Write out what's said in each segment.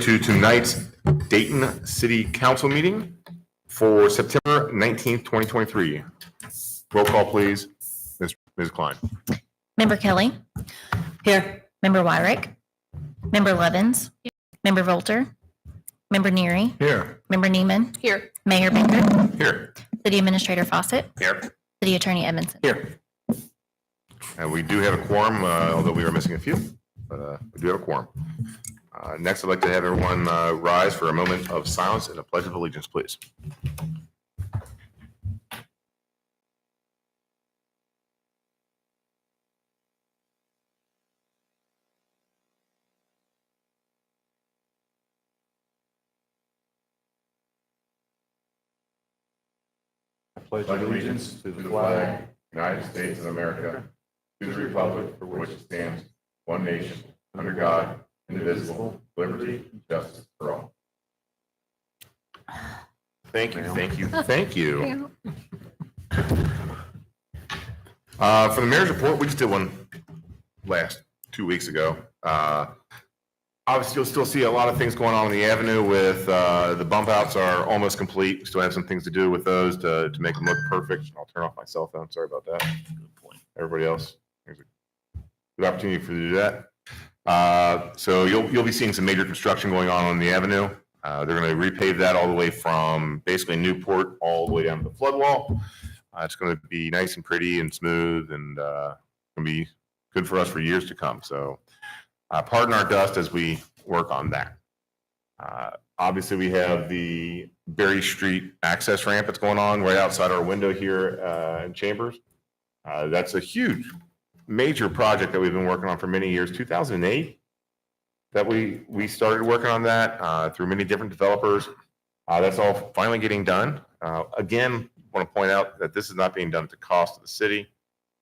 To tonight's Dayton City Council meeting for September 19th, 2023. Roll call, please. Ms. Klein. Member Kelly. Here. Member Wyrick. Member Levins. Member Volter. Member Neary. Here. Member Neiman. Here. Mayor Baker. Here. City Administrator Fawcett. Here. City Attorney Edmondson. Here. And we do have a quorum, although we are missing a few, but we do have a quorum. Next, I'd like to have everyone rise for a moment of silence and a pledge of allegiance, please. I pledge allegiance to the flag, United States of America, to the republic for which it stands, one nation, under God, indivisible, liberty, and justice for all. Thank you, thank you, thank you. For the mayor's report, we just did one last 2 weeks ago. Obviously, you'll still see a lot of things going on the avenue with the bump outs are almost complete. We still have some things to do with those to make them look perfect. I'll turn off my cell phone. Sorry about that. Good point. Everybody else, there's a good opportunity for you to do that. So you'll be seeing some major construction going on the avenue. They're going to repave that all the way from basically Newport all the way down to the flood wall. It's going to be nice and pretty and smooth and going to be good for us for years to come. So pardon our dust as we work on that. Obviously, we have the Berry Street access ramp that's going on right outside our window here in Chambers. That's a huge major project that we've been working on for many years. 2008 that we started working on that through many different developers. That's all finally getting done. Again, I want to point out that this is not being done at the cost of the city.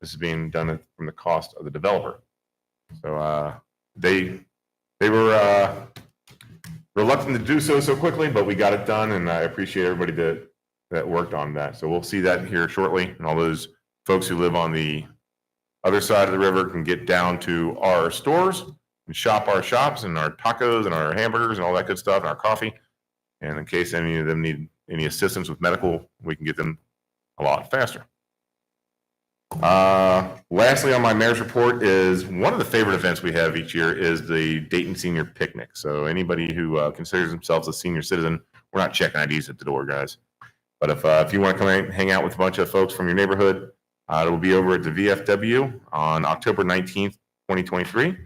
This is being done from the cost of the developer. So they were reluctant to do so quickly, but we got it done, and I appreciate everybody that worked on that. So we'll see that here shortly, and all those folks who live on the other side of the river can get down to our stores and shop our shops and our tacos and our hamburgers and all that good stuff and our coffee. And in case any of them need any assistance with medical, we can get them a lot faster. Lastly, on my mayor's report is one of the favorite events we have each year is the Dayton Senior Picnic. So anybody who considers themselves a senior citizen, we're not checking IDs at the door, guys. But if you want to come hang out with a bunch of folks from your neighborhood, it will be over at the VFW on October 19th, 2023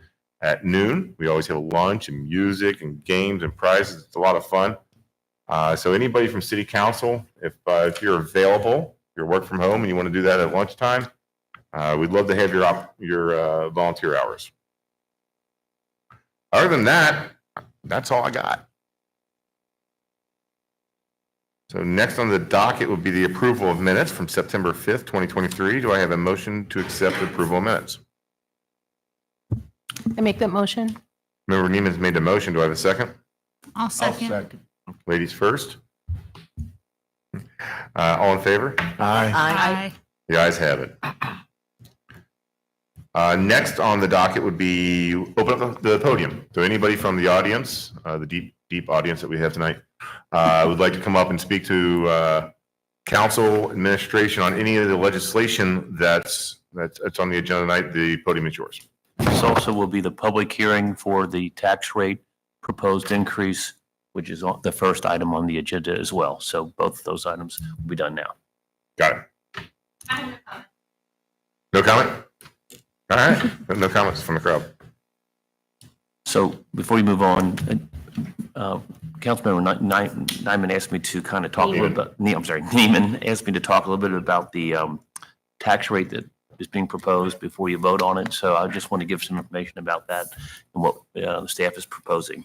at noon. We always have lunch and music and games and prizes. It's a lot of fun. So anybody from City Council, if you're available, if you're work from home and you want to do that at lunchtime, we'd love to have your volunteer hours. Other than that, that's all I got. So next on the docket would be the approval of minutes from September 5th, 2023. Do I have a motion to accept the approval of minutes? I make that motion. Member Neiman's made the motion. Do I have a second? I'll second. Ladies first. All in favor? Aye. The ayes have it. Next on the docket would be open up the podium. So anybody from the audience, the deep audience that we have tonight, would like to come up and speak to council administration on any of the legislation that's on the agenda tonight. The podium is yours. This also will be the public hearing for the tax rate proposed increase, which is the first item on the agenda as well. So both of those items will be done now. Got it. No comment? All right. No comments from the crowd. So before we move on, Councilmember Neiman asked me to kind of talk a little bit. Neiman asked me to talk a little bit about the tax rate that is being proposed before you vote on it. So I just want to give some information about that and what the staff is proposing.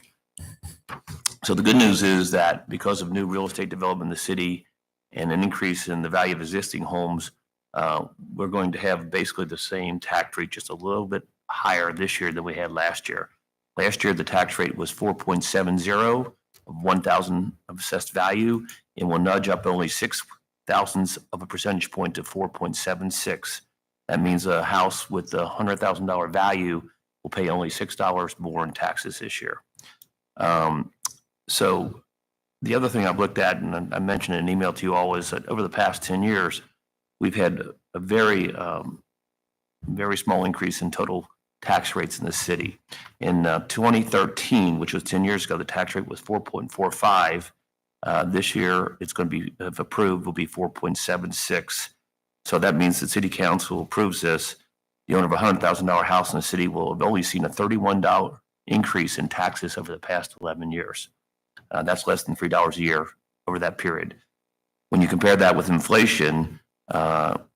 So the good news is that because of new real estate development in the city and an increase in the value of existing homes, we're going to have basically the same tax rate, just a little bit higher this year than we had last year. Last year, the tax rate was 4.70 of 1,000 of assessed value, and will nudge up only 0.6 of a percentage point to 4.76. That means a house with a $100,000 value will pay only $6 more in taxes this year. So the other thing I've looked at, and I mentioned in an email to you all, is that over the past 10 years, we've had a very, very small increase in total tax rates in the city. In 2013, which was 10 years ago, the tax rate was 4.45. This year, it's going to be, if approved, will be 4.76. So that means the city council approves this. The owner of a $100,000 house in the city will have only seen a $31 increase in taxes over the past 11 years. That's less than $3 a year over that period. When you compare that with inflation,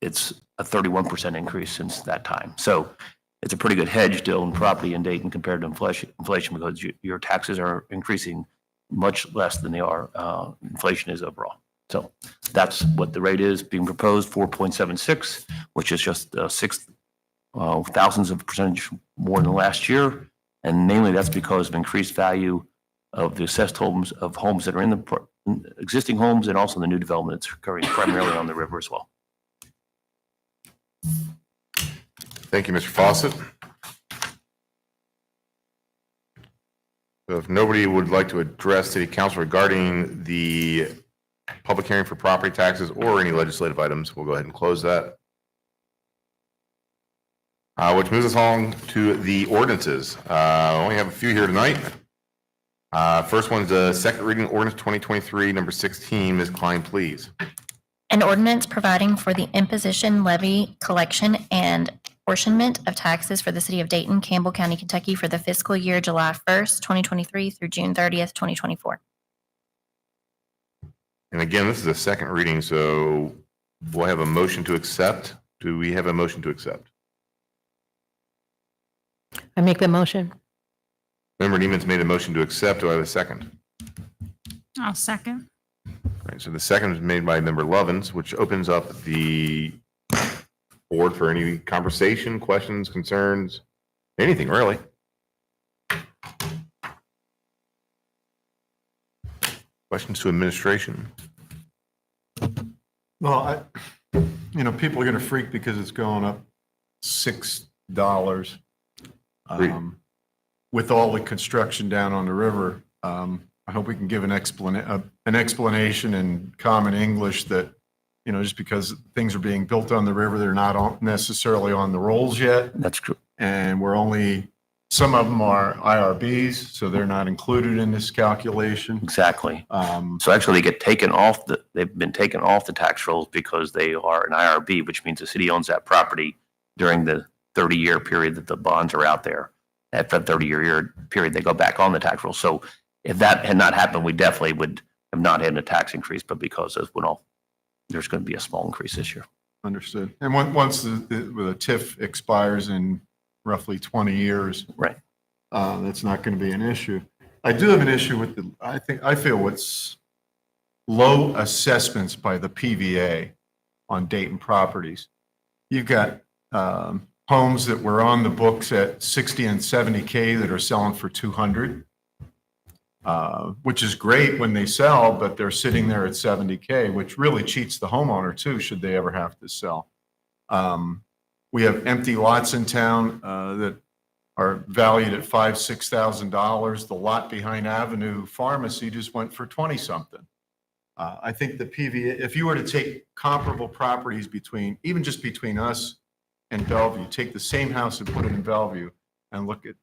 it's a 31% increase since that time. So it's a pretty good hedge to own property in Dayton compared to inflation because your taxes are increasing much less than they are, inflation is overall. So that's what the rate is being proposed, 4.76, which is just 6 thousandths of a percentage more than last year. And mainly that's because of increased value of the assessed homes that are in the existing homes and also the new development that's occurring primarily on the river as well. Thank you, Mr. Fawcett. So if nobody would like to address city council regarding the public hearing for property taxes or any legislative items, we'll go ahead and close that. Which moves us on to the ordinances. I only have a few here tonight. First one's the second reading ordinance 2023, number 16. Ms. Klein, please. An ordinance providing for the imposition, levy, collection, and apportionment of taxes for the city of Dayton, Campbell County, Kentucky for the fiscal year July 1st, 2023 through June 30th, 2024. And again, this is a second reading, so we'll have a motion to accept. Do we have a motion to accept? I make the motion. Member Neiman's made a motion to accept. Do I have a second? I'll second. All right, so the second is made by Member Lovins, which opens up the board for any conversation, questions, concerns, anything really. Questions to administration? Well, people are going to freak because it's going up $6. With all the construction down on the river, I hope we can give an explanation in common English that, just because things are being built on the river, they're not necessarily on the rolls yet. That's true. And some of them are IRBs, so they're not included in this calculation. Exactly. So actually they get taken off they've been taken off the tax rolls because they are an IRB, which means the city owns that property during the 30-year period that the bonds are out there. After that 30-year period, they go back on the tax roll. So if that had not happened, we definitely would have not had a tax increase, but because of there's going to be a small increase this year. Understood. And once the TIF expires in roughly 20 years, Right. That's not going to be an issue. I do have an issue with I feel what's low assessments by the PVA on Dayton properties. You've got homes that were on the books at 60 and 70K that are selling for 200, which is great when they sell, but they're sitting there at 70K, which really cheats the homeowner too, should they ever have to sell. We have empty lots in town that are valued at $5,000, $6,000. The lot behind Avenue Pharmacy just went for 20 something. I think the PVA, if you were to take comparable properties even just between us and Bellevue, take the same house and put it in Bellevue and look at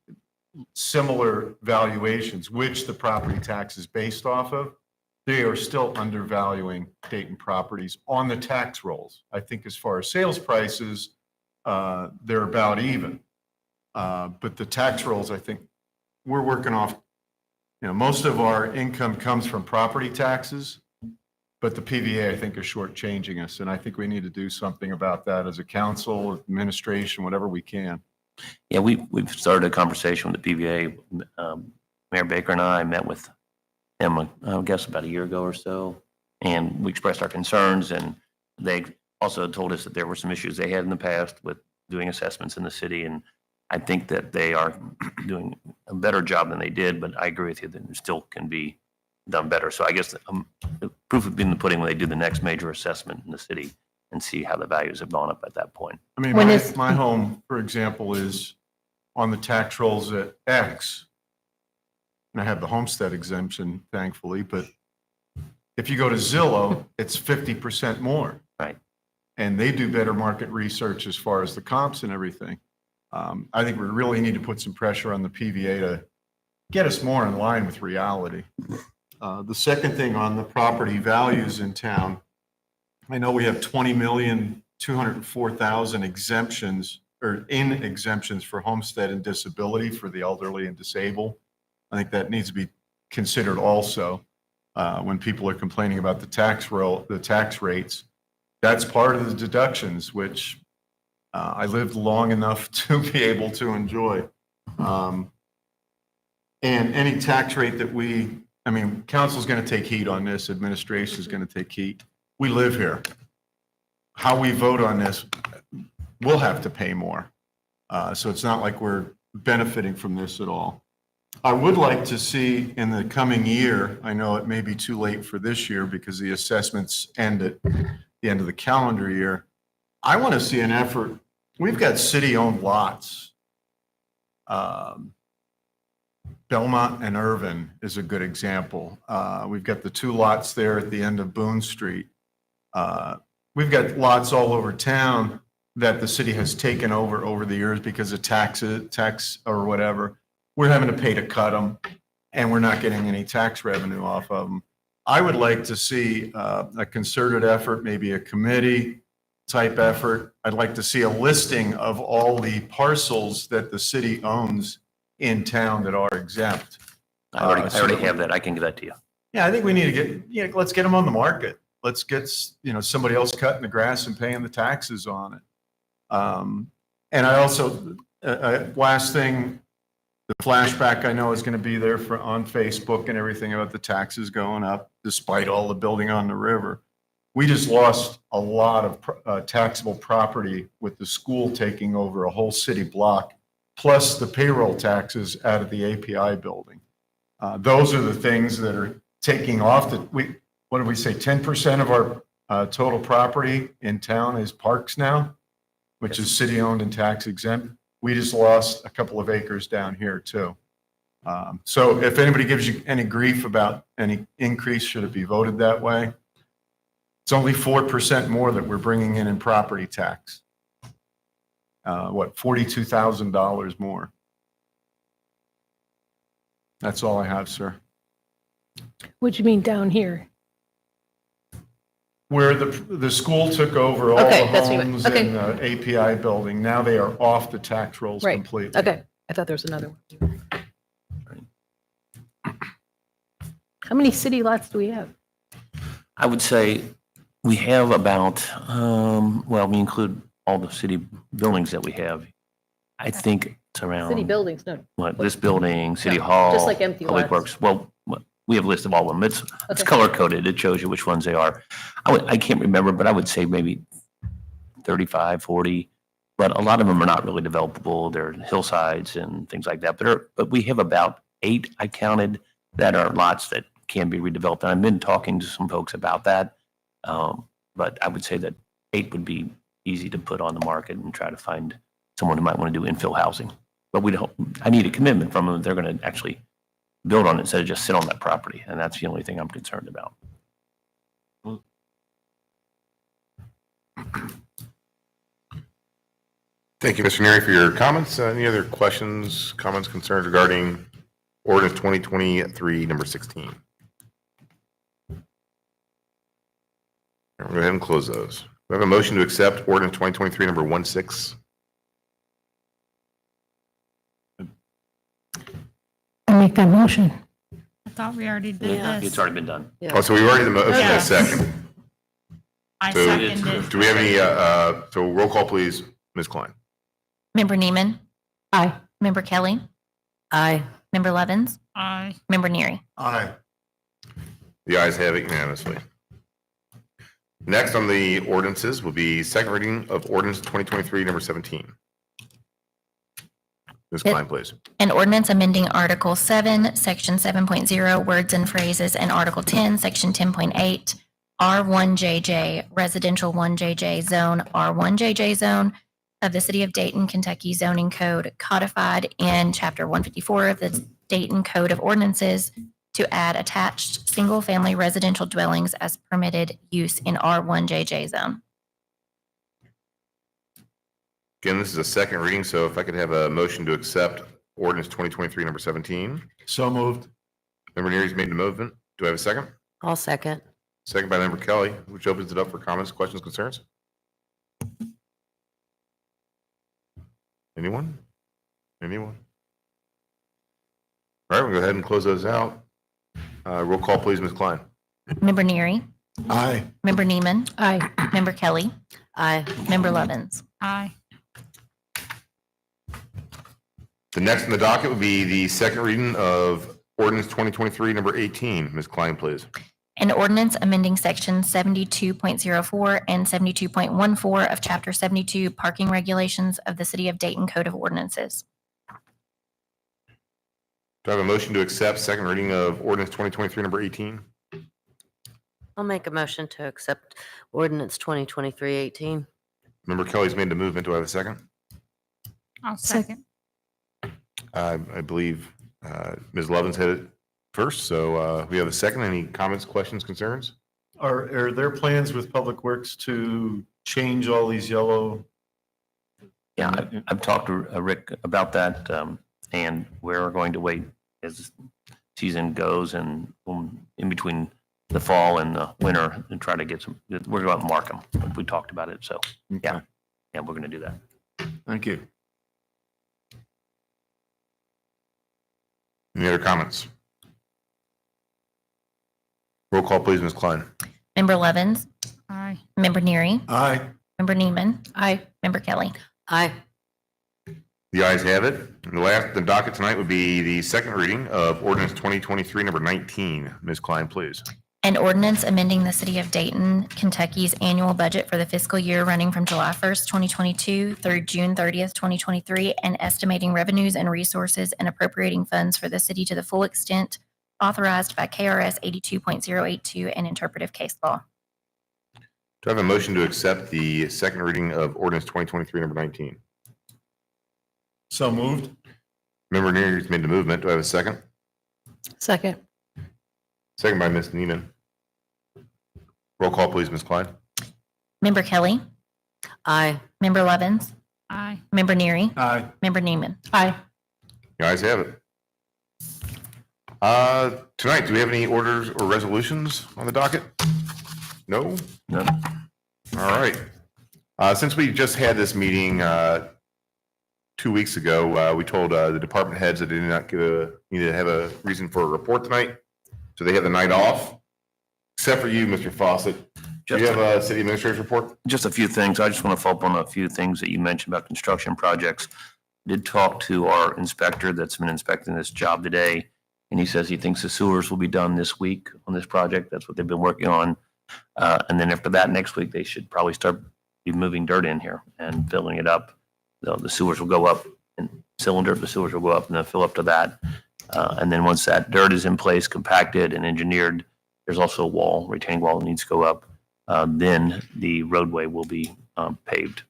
similar valuations, which the property tax is based off of, they are still undervaluing Dayton properties on the tax rolls. I think as far as sales prices, they're about even. But the tax rolls, I think we're working off, most of our income comes from property taxes, but the PVA, I think, is shortchanging us. And I think we need to do something about that as a council, administration, whatever we can. Yeah, we've started a conversation with the PVA. Mayor Baker and I met with them, I guess, about a year ago or so, and we expressed our concerns. And they also told us that there were some issues they had in the past with doing assessments in the city. And I think that they are doing a better job than they did, but I agree with you that it still can be done better. So I guess the proof would be in the pudding when they do the next major assessment in the city and see how the values have gone up at that point. I mean, my home, for example, is on the tax rolls at X. and I have the homestead exemption, thankfully, but if you go to Zillow, it's 50% more. Right. And they do better market research as far as the comps and everything. I think we really need to put some pressure on the PVA to get us more in line with reality. The second thing on the property values in town, I know we have 20,204,000 exemptions or in exemptions for homestead and disability for the elderly and disabled. I think that needs to be considered also when people are complaining about the tax rates. That's part of the deductions, which I lived long enough to be able to enjoy. And any tax rate that council's going to take heat on this, administration is going to take heat. We live here. How we vote on this, we'll have to pay more. So it's not like we're benefiting from this at all. I would like to see in the coming year, I know it may be too late for this year because the assessments end at the end of the calendar year. I want to see an effort. We've got city-owned lots. Belmont and Irvin is a good example. We've got the 2 lots there at the end of Boone Street. We've got lots all over town that the city has taken over the years because of tax or whatever. We're having to pay to cut them, and we're not getting any tax revenue off of them. I would like to see a concerted effort, maybe a committee type effort. I'd like to see a listing of all the parcels that the city owns in town that are exempt. I already have that. I can give that to you. Yeah, I think we need to let's get them on the market. Let's get, somebody else cutting the grass and paying the taxes on it. And I also, last thing, the flashback I know is going to be there on Facebook and everything about the taxes going up despite all the building on the river. We just lost a lot of taxable property with the school taking over a whole city block, plus the payroll taxes out of the API building. Those are the things that are taking off. What did we say? 10% of our total property in town is parks now, which is city owned and tax exempt. We just lost a couple of acres down here too. So if anybody gives you any grief about any increase, should it be voted that way? It's only 4% more that we're bringing in property tax. $42,000 more. That's all I have, sir. What do you mean down here? Where the school took over all Okay, the that's what you meant. homes Okay. in the API building, now they are off the tax rolls Right. completely. Okay, I thought there was another one. How many city lots do we have? I would say we have about, we include all the city buildings that we have. I think it's around. City buildings, no. This building, City No, Hall. just like empty Public lots. Works. Well, we have a list of all of them. It's Okay. color coded. It shows you which ones they are. I can't remember, but I would say maybe 35, 40. But a lot of them are not really developable. They're hillsides and things like that. But we have about 8, I counted, that are lots that can be redeveloped. And I've been talking to some folks about that. But I would say that 8 would be easy to put on the market and try to find someone who might want to do infill housing. But I need a commitment from them that they're going to actually build on it instead of just sit on that property. And that's the only thing I'm concerned about. Thank you, Mr. Neary, for your comments. Any other questions, comments, concerns regarding ordinance 2023, number 16? We'll go ahead and close those. We have a motion to accept ordinance 2023, number 16. I make that motion. I thought we already did It's this. already been done. Oh, so we've already the motion and a Yes. second. I So seconded. do we have any, so roll call, please, Ms. Klein? Member Neiman, Aye. Member Kelly, Aye. Member Levens, Aye. Member Neary. Aye. The ayes have it unanimously. Next on the ordinances will be second reading of ordinance 2023, number 17. Ms. Klein, please. An ordinance amending Article 7, Section 7.0, words and phrases, and Article 10, Section 10.8, R1JJ, Residential 1JJ Zone, R1JJ Zone of the City of Dayton, Kentucky zoning code codified in Chapter 154 of the Dayton Code of Ordinances to add attached single-family residential dwellings as permitted use in R1JJ zone. Again, this is a second reading, so if I could have a motion to accept ordinance 2023, number 17. So moved. Member Neary's made the movement. Do I have a second? I'll second. Second by Member Kelly, which opens it up for comments, questions, concerns. Anyone? Anyone? All right, we'll go ahead and close those out. Roll call, please, Ms. Klein. Member Neary, Aye. Member Neiman, Aye. Member Kelly, Aye. Member Levens. Aye. The next on the docket would be the second reading of ordinance 2023, number 18. Ms. Klein, please. An ordinance amending section 72.04 and 72.14 of chapter 72 parking regulations of the City of Dayton Code of Ordinances. Do I have a motion to accept second reading of ordinance 2023, number 18? I'll make a motion to accept ordinance 2023-18. Member Kelly's made the movement. Do I have a second? I'll second. I believe Ms. Levens had it first, so we have a second. Any comments, questions, concerns? Are there plans with Public Works to change all these yellow? Yeah, I've talked to Rick about that, and we're going to wait as season goes and in between the fall and the winter and try to get some, we're going to mark them. We talked about it, so Okay. yeah, we're going to do that. Thank you. Any other comments? Roll call, please, Ms. Klein. Member Levens, Aye. Member Neary, Aye. Member Neiman, Aye. Member Kelly. Aye. The ayes have it. And the last on the docket tonight would be the second reading of ordinance 2023, number 19. Ms. Klein, please. An ordinance amending the City of Dayton, Kentucky's annual budget for the fiscal year running from July 1st, 2022 through June 30th, 2023, and estimating revenues and resources and appropriating funds for the city to the full extent authorized by KRS 82.082 and interpretive case law. Do I have a motion to accept the second reading of ordinance 2023, number 19? So moved. Member Neary's made the movement. Do I have a second? Second. Second by Ms. Neiman. Roll call, please, Ms. Klein. Member Kelly, Aye. Member Levens, Aye. Member Neary, Aye. Member Neiman. Aye. The ayes have it. Tonight, do we have any orders or resolutions on the docket? No? No? All right. Since we just had this meeting 2 weeks ago, we told the department heads that they did not need to have a reason for a report tonight. So they have the night off, except for you, Mr. Fawcett. Do you have a city administrator's report? Just a few things. I just want to follow up on a few things that you mentioned about construction projects. Did talk to our inspector that's been inspecting this job today, and he says he thinks the sewers will be done this week on this project. That's what they've been working on. And then after that, next week, they should probably start moving dirt in here and filling it up. The sewers will go up in cylinder, the sewers will go up and then fill up to that. And then once that dirt is in place, compacted and engineered, there's also a wall, retaining wall that needs to go up. Then the roadway will be paved.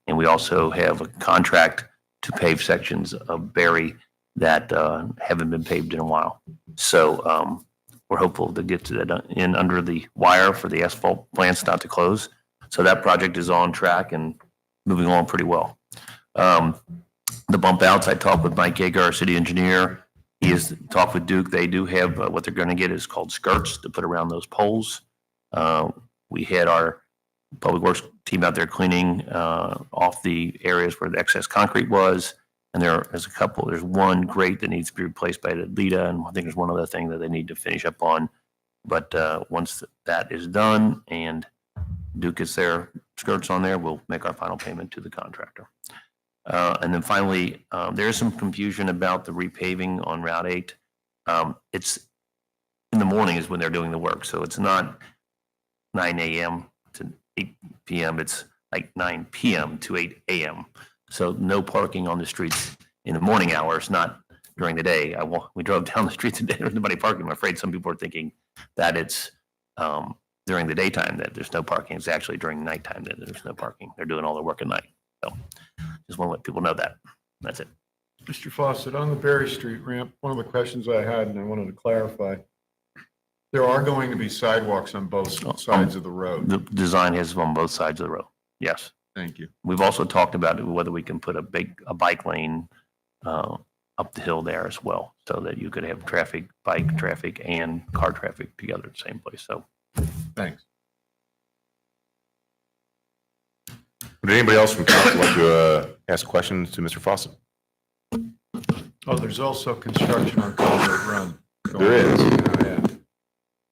And we also have a contract to pave sections of Berry that haven't been paved in a while. So we're hopeful to get to that in under the wire for the asphalt plants not to close. So that project is on track and moving along pretty well. The bump outs, I talked with Mike Yeager, our city engineer. He has talked with Duke. They do have what they're going to get is called skirts to put around those poles. We had our public works team out there cleaning off the areas where the excess concrete was. And there's one grate that needs to be replaced by the Lita. And I think there's one other thing that they need to finish up on. But once that is done and Duke gets their skirts on there, we'll make our final payment to the contractor. And then finally, there is some confusion about the repaving on Route 8. It's in the morning is when they're doing the work. So it's not 9 a.m. to 8 p.m. It's like 9 p.m. to 8 a.m. So no parking on the streets in the morning hours, not during the day. We drove down the streets today. There's nobody parking. I'm afraid some people are thinking that it's during the daytime that there's no parking. It's actually during nighttime that there's no parking. They're doing all their work at night. So just want to let people know that. That's it. Mr. Fawcett, on the Berry Street ramp, one of the questions I had, and I wanted to clarify, there are going to be sidewalks on both sides of the road. The design is on both sides of the road. Yes. Thank you. We've also talked about whether we can put a bike lane up the hill there as well, so that you could have bike traffic and car traffic together at the same place. So Thanks. Would anybody else from council like to ask questions to Mr. Fawcett? Oh, there's also construction on Culvert Run. There is. Yeah.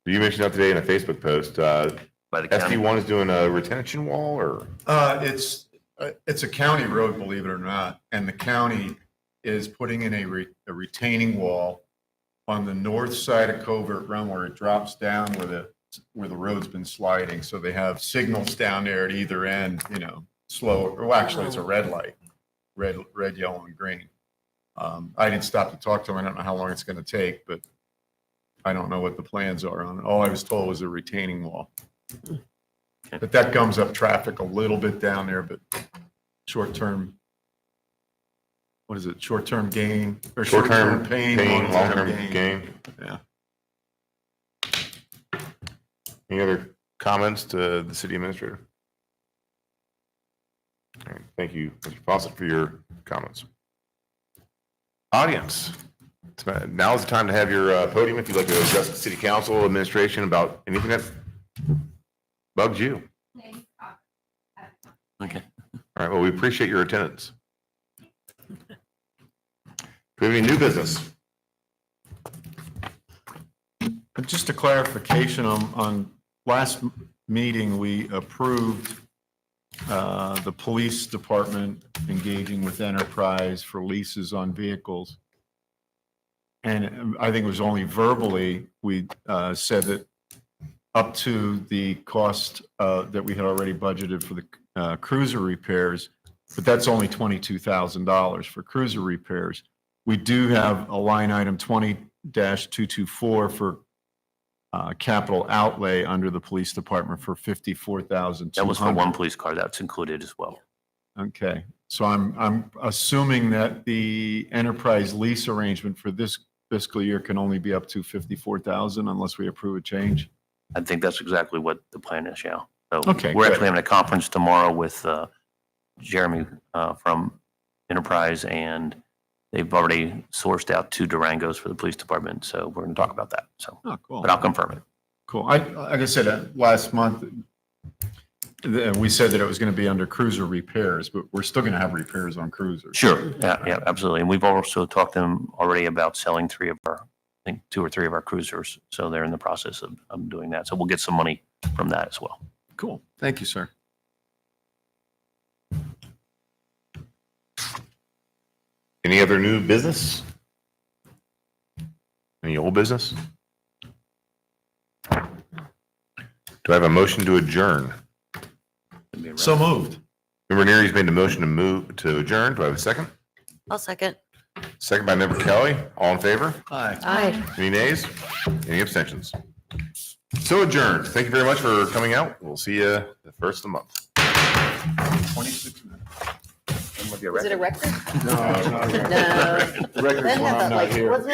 You mentioned that today in a Facebook post. by the county. SD1 is doing a retention wall or? It's a county road, believe it or not, and the county is putting in a retaining wall on the north side of Covert Run where it drops down where the road's been sliding. So they have signals down there at either end, slow, well, actually it's a red light, red, yellow, and green. I didn't stop to talk to them. I don't know how long it's going to take, but I don't know what the plans are on it. All I was told was a retaining wall. But that gums up traffic a little bit down there, but short-term, what is it? Short-term gain or Short-term pain, pain, long-term gain. gain. Yeah. Any other comments to the city administrator? All right, thank you, Mr. Fawcett, for your comments. Audience, now is the time to have your podium if you'd like to address the city council administration about anything that bugs you. Okay. All right, well, we appreciate your attendance. Do we have any new business? Just a clarification on last meeting, we approved the police department engaging with Enterprise for leases on vehicles. And I think it was only verbally, we said that up to the cost that we had already budgeted for the cruiser repairs, but that's only $22,000 for cruiser repairs. We do have a line item 20-224 for capital outlay under the police department for $54,200. That was for one police car. That's included as well. Okay, so I'm assuming that the enterprise lease arrangement for this fiscal year can only be up to $54,000 unless we approve a change? I think that's exactly what the plan is, yeah. So Okay, we're good. actually having a conference tomorrow with Jeremy from Enterprise, and they've already sourced out 2 Durangos for the police department. So we're going to talk about that. So, Oh, cool. but I'll confirm it. Cool. Like I said, last month, we said that it was going to be under cruiser repairs, but we're still going to have repairs on cruisers. Sure. Yeah, absolutely. And we've also talked to them already about selling 3 of our, I think 2 or 3 of our cruisers. So they're in the process of doing that. So we'll get some money from that as well. Cool. Thank you, sir. Any other new business? Any old business? Do I have a motion to adjourn? So moved. Member Neary's made the motion to adjourn. Do I have a second? I'll second. Second by Member Kelly. All in favor? Aye. Aye. Any nays? Any abstentions? So adjourned. Thank you very much for coming out. We'll see you the first of the month. 26 minutes. Is it a record? No, no. No. Records when I'm not here. Wasn't it